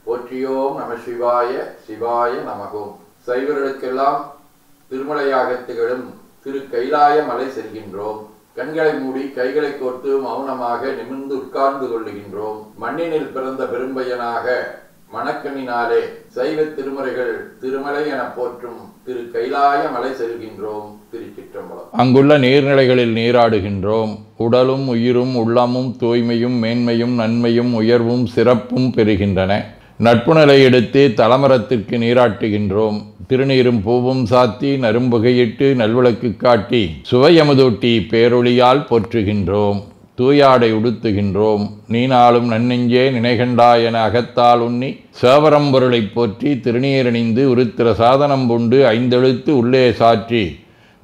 போற்றியோம் நம சிவாய சிவாய நமகோம். சைவர்களுக்கெல்லாம் திருமலையாக திகழும் திரு கைலாய மலை செல்கின்றோம். கண்களை மூடி கைகளை கோர்த்து மௌனமாக நிமிர்ந்து உட்கார்ந்து கொள்ளுகின்றோம். மண்ணினில் பிறந்த பெரும்பையனாக மணக்கண்ணினாலே சைவ திருமுறைகள் திருமலை என போற்றும் திரு கைலாய மலை செல்கின்றோம். திருச்சிற்றம்பலம். அங்குள்ள நீர்நிலைகளில் நீராடுகின்றோம். உடலும் உயிரும் உள்ளமும் தூய்மையும் மேன்மையும் நன்மையும் உயர்வும் சிறப்பும் பெறுகின்றன. நட்புணலை எடுத்து தலமரத்திற்கு நீராட்டுகின்றோம். திருநீரும் பூவும் சாத்தி நரும்புகையிட்டு நல்விளக்கு காட்டி சுவையமுதூட்டி பேரொளியால் போற்றுகின்றோம். தூயாடை உடுத்துகின்றோம். நீனாலும் நன்னெஞ்சே நினைகண்டாய் என அகத்தால் உண்ணி சேவரம்பொருளை போற்றி திருநீரணிந்து உருத்திர சாதனம் பூண்டு ஐந்தெழுத்து உள்ளே சாற்றி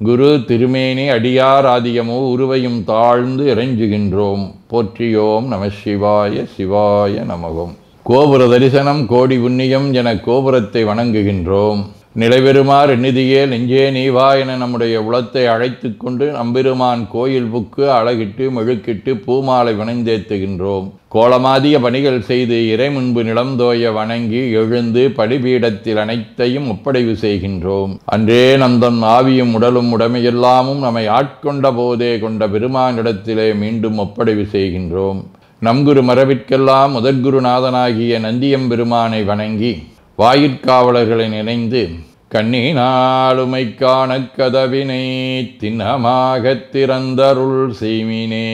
குரு திருமேனி அடியார் ஆதியமோ உருவையும் தாழ்ந்து இறைஞ்சுகின்றோம். போற்றியோம் நம சிவாய சிவாய நமகோம். கோபுர தரிசனம் கோடி புண்ணியம் என கோபுரத்தை வணங்குகின்றோம். நிலைபெறுமாறு எண்ணிதியே நெஞ்சே நீவா என நம்முடைய உளத்தை அழைத்து கொண்டு நம்பெருமான் கோயில் புக்கு அழகிட்டு மெழுக்கிட்டு பூமாலை வணைந்தேத்துகின்றோம். கோலமாதிய பணிகள் செய்து இறை முன்பு நிலந்தோய வணங்கி எழுந்து படிபீடத்தில் அனைத்தையும் ஒப்படைவு செய்கின்றோம். அன்றே நந்தன் ஆவியும் உடலும் உடைமையெல்லாமும் நம்மை ஆட்கொண்ட போதே கொண்ட பெருமானிடத்திலே மீண்டும் ஒப்படைவு செய்கின்றோம். நம்குரு மரபிற்கெல்லாம் முதற்குருநாதனாகிய நந்தியம்பெருமானை வணங்கி வாயிற்காவலர்களை நினைந்து கண்ணினாலுமை காண கதவினை திண்ணமாகத் திறந்தருள் செய்மினே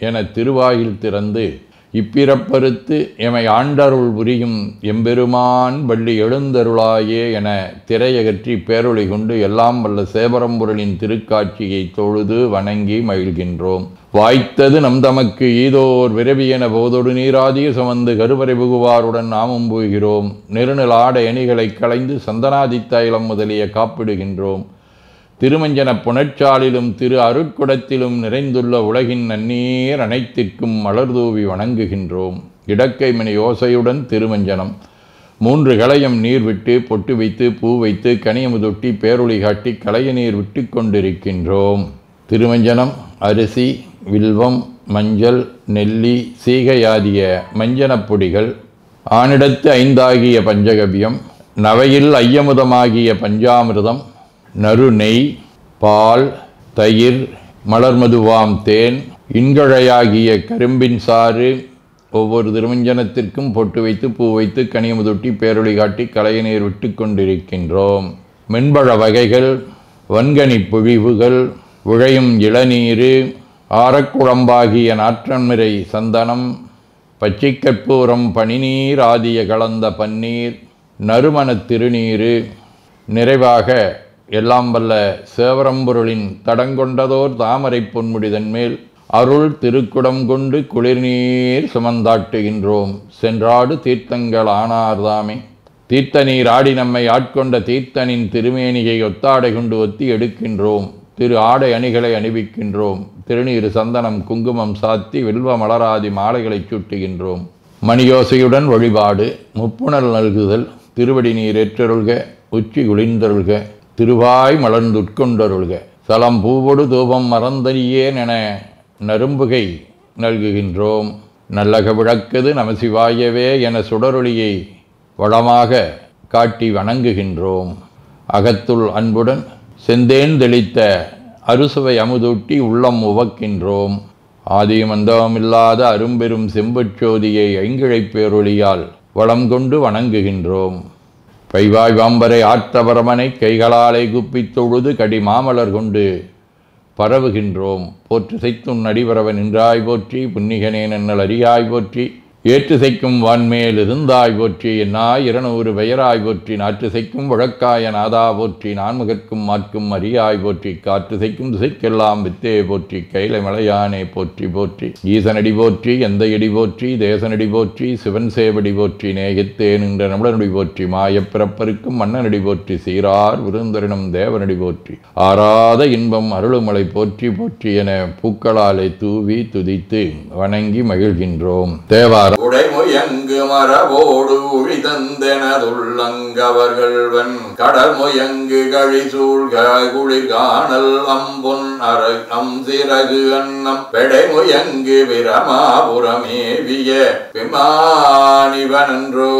என திருவாயில் திறந்து இப்பிறப்பறுத்து எமை ஆண்டருள் புரியும் எம்பெருமான் வள்ளி எழுந்தருளாயே என திரையகற்றி பேரொளி கொண்டு எல்லாம் வல்ல சேவரம்பொருளின் திருக்காட்சியை தொழுது வணங்கி மகிழ்கின்றோம். வாய்த்தது நம் தமக்கு ஈதோர் விரவி என போதொடு நீராதிய சுமந்து கருவறை புகுவாருடன் நாமும் போகிறோம். நெருநில ஆடை அணிகளை களைந்து சந்தனாதித்தைலம் முதலிய காப்பிடுகின்றோம். திருமஞ்சன புனச்சாலிலும் திரு அருட்குடத்திலும் நிறைந்துள்ள உலகின் நன்னீர் அனைத்திற்கும் மலர்தூவி வணங்குகின்றோம். இடக்கை மணி யோசையுடன் திருமஞ்சனம் 3 களையம் நீர் விட்டு பொட்டு வைத்து பூ வைத்து கனியமுதொட்டி பேரொளி காட்டி களைய நீர் விட்டு கொண்டிருக்கின்றோம். திருமஞ்சனம் அரிசி வில்வம் மஞ்சள் நெல்லி சீகையாதிய மஞ்சனப் பொடிகள், ஆனிடத்து 5 ஆகிய பஞ்சகவ்யம், நவையில் ஐயமுதமாகிய பஞ்சாமிர்தம், நறு நெய், பால், தயிர், மலர்மதுவாம் தேன், இன்கழையாகிய கரும்பின் சாறு, ஒவ்வொரு திருமஞ்சனத்திற்கும் பொட்டு வைத்து பூ வைத்து கனியமுதொட்டி பேரொளி காட்டி களைய நீர் விட்டு கொண்டிருக்கின்றோம். மென்பழ வகைகள், வன்கனி பொழிவுகள், விழையும் இளநீர், ஆரக்குழம்பாகிய நாற்றன்மிரை சந்தனம், பச்சை கற்பூரம், பனிநீர் ஆதிய கலந்த பன்னீர், நறுமணத் திருநீர், நிறைவாக எல்லாம் வல்ல சேவரம்பொருளின் தடங்கொண்டதோர் தாமரை பொன்முடிதன் மேல் அருள் திருக்குடம் கொண்டு குளிர்நீர் சுமந்தாட்டுகின்றோம். சென்றாடு தீர்த்தங்கள் ஆனார்தாமே. தீர்த்த நீர் ஆடி நம்மை ஆட்கொண்ட தீர்த்தனின் திருமேனியை ஒத்தாடை கொண்டு ஒத்தி எடுக்கின்றோம். திரு ஆடை அணிகளை அணிவிக்கின்றோம். திருநீர் சந்தனம் குங்குமம் சாத்தி வில்வ மலராதி மாலைகளை சூட்டுகின்றோம். மணியோசையுடன் வழிபாடு. முப்புணல் நல்குதல். திருவடி நீர் ஏற்றருள்க. உச்சி குளிர்ந்தருள்க. திருவாய் மலர்ந்துட்கொண்டருள்க. சலம் பூவொடு தூபம் மறந்தறியேன் என நரும்புகை நல்குகின்றோம். நல்லக விளக்குது நமசிவாயவே என சுடரொளியை வளமாக காட்டி வணங்குகின்றோம். அகத்துள் அன்புடன் செந்தேன் தெளித்த அறுசுவை அமுதூட்டி உள்ளம் உவக்கின்றோம். ஆதியும் அந்தமில்லாத அரும்பெரும் செம்புச்சோதியை ஐங்கிழைப் பேரொளியால் வளம் கொண்டு வணங்குகின்றோம். பைவாய் வாம்பரை ஆற்றபரமனை கைகளாலை குப்பித் தொழுது கடி மாமலர் கொண்டு பரவுகின்றோம். போற்று செய்தும் நடிபரவ நின்றாய் போற்றி. புன்னிகனே நன்னல் அறியாய் போற்றி. ஏற்று செய்க்கும் வான்மேல் இருந்தாய் போற்றி. என்னாய் 200 பெயராய் போற்றி. நாற்று செய்க்கும் வழக்காய நாதா போற்றி. நான்முகற்கும் மாற்கும் அறியாய் போற்றி. காற்று செய்க்கும் திசைக்கெல்லாம் வித்தே போற்றி. கைலை மலையானே போற்றி போற்றி. ஈசனடி போற்றி. எந்தையடி போற்றி. தேசனடி போற்றி. சிவன் சேவடி போற்றி. நேயத்தே நின்ற நம்மளனடி போற்றி. மாயப் பிறப்பருக்கும் மன்னனடி போற்றி. சீரார் விருந்தரினும் தேவனடி போற்றி. ஆராத இன்பம் அருளுமலை போற்றி போற்றி என பூக்களாலே தூவி துதித்து வணங்கி மகிழ்கின்றோம். தேவார உடைமுயங்கு மரபோடு உழிதந்தெனதுள்ளங்கவர்கள்வன் கடல் முயங்கு கழி சூழ்க குளிர் காணல் அம்பொன் சிறகு அன்னம் பெடைமுயங்கு பிரமாபுரமேவிய விமானிவனன்றோ.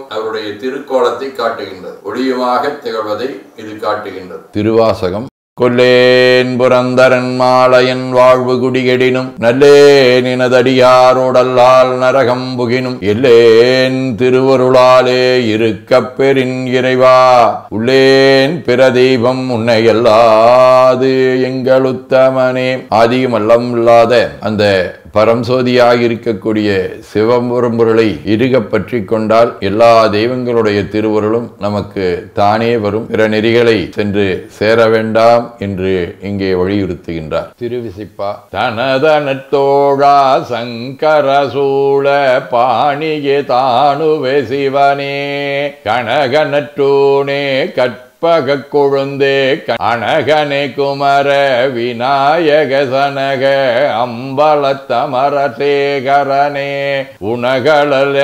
அவருடைய திருக்கோலத்தை காட்டுகின்றது, ஒளியுமாக திகழ்வதை இது காட்டுகின்றது. திருவாசகம். கொல்லேன் புரந்தரன் மாலையன் வாழ்வு குடிகெடினும் நல்லேன் நினதடியாரோடல்லால் நரகம் புகினும் எல்லேன் திருவருளாலே இருக்கப் பெறின் இறைவா உள்ளேன் பிற தெய்வம் உன்னையல்லாது எங்களுத்தமனே. ஆதியுமல்லம் இல்லாத அந்த பரம்சோதியாக இருக்கக்கூடிய சிவபெரும்பொருளை இருக பற்றி கொண்டால் எல்லா தெய்வங்களுடைய திருவருளும் நமக்கு தானே வரும். பிற நெறிகளை சென்று சேர வேண்டாம் என்று இங்கே வலியுறுத்துகின்றார். திருவிசிப்பா. தனதனத்தோழா சங்கர சூழ பாணியே தானுவே சிவனே கனகனற்றோனே கற்பக கொழுந்தே அனகனே குமர விநாயக சனக அம்பலத்தமர சேகரனே உனகளல்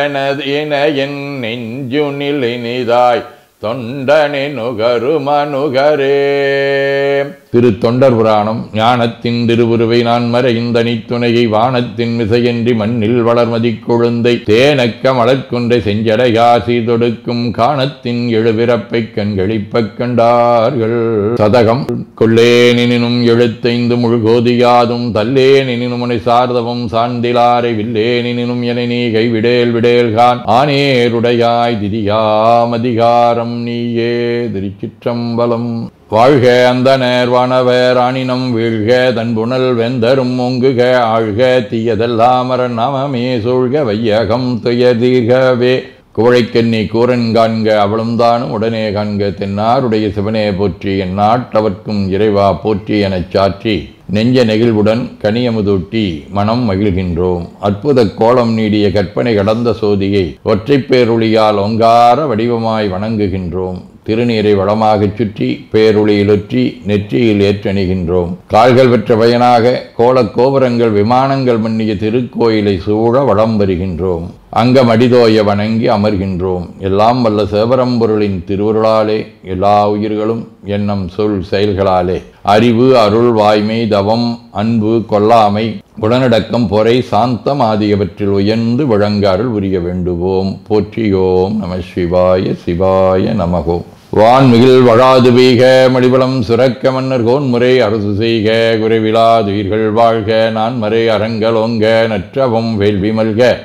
என் நெஞ்சுனில் இனிதாய் தொண்டனே நுகரு மனுகரே. திரு தொண்டர் புராணம். ஞானத்தின் திருவுருவை நான் மறைந்தனி துணையை வானத்தின் மிசையன்றி மண்ணில் வளர்மதி கொழுந்தை தேனக்க மலர்கொன்றை செஞ்சடையா சீதொடுக்கும் காணத்தின் எழுபிறப்பை கண்களிப்பக் கண்டார்கள். சதகம். கொல்லேனினும் எழுத்தைந்து முழுகோதியாதும் தல்லேனினும் உனை சார்தவும் சார்ந்திலாரை வில்லேனினும் என நீ கைவிடேல் விடேல்கான் ஆனேருடையாய் திரியாமதிகாரம் நீயே. திருச்சிற்றம்பலம். வாழ்க அந்தனர் வானவர் ஆணினம் வீழ்க தன்புணல் வெந்தரும் ஒங்குக ஆழ்க தீயதெல்லாமர நாமமே சூழ்க வையகம் துயதீர்கவே. குவழைக்கண்ணி கூரன் காண்க அவளும் தானும் உடனே காண்க தென்னாருடைய சிவனே போற்றி எந்நாட்டவர்க்கும் இறைவா போற்றி எனச் சாற்றி நெஞ்ச நெகிழ்வுடன் கனியமுதூட்டி மனம் மகிழ்கின்றோம். அற்புத கோலம் நீடிய கற்பனை கடந்த சோதியை ஒற்றைப் பேருளியால் ஒங்கார வடிவமாய் வணங்குகின்றோம். திருநீரை வளமாகச் சுற்றி பேருளியிலொற்றி நெற்றியில் ஏற்றணிகின்றோம். கால்கள் பெற்ற பயனாக கோலக் கோபுரங்கள் விமானங்கள் மன்னிய திருக்கோயிலை சூழ வளம் வருகின்றோம். அங்கம் அடிதோய வணங்கி அமர்கின்றோம். எல்லாம் வல்ல சிவபரம்பொருளின் திருவருளாலே எல்லா உயிர்களும் எண்ணம் சொல் செயல்களாலே அறிவு அருள் வாய்மை தவம் அன்பு கொல்லாமை உடனடக்கம் பொறை சாந்தம் ஆகியவற்றில் உயர்ந்து வழங்க அருள் புரிய வேண்டுவோம். போற்றியோம் நம சிவாய சிவாய நமகோ. வான்மிகில் வழாது பெய்க மடிவளம் சுரக்க மன்னர் கோன்முறை அரசு செய்க குறைவிலாதுயிர்கள் வாழ்க நான்மறை அரங்கலோங்க நற்றவம் வேள்வி மல்க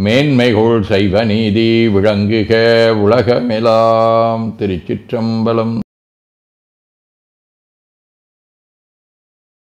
மேன்மைகோள் சைவ நீதி விளங்குக உலகமெலாம். திருச்சிற்றம்பலம்.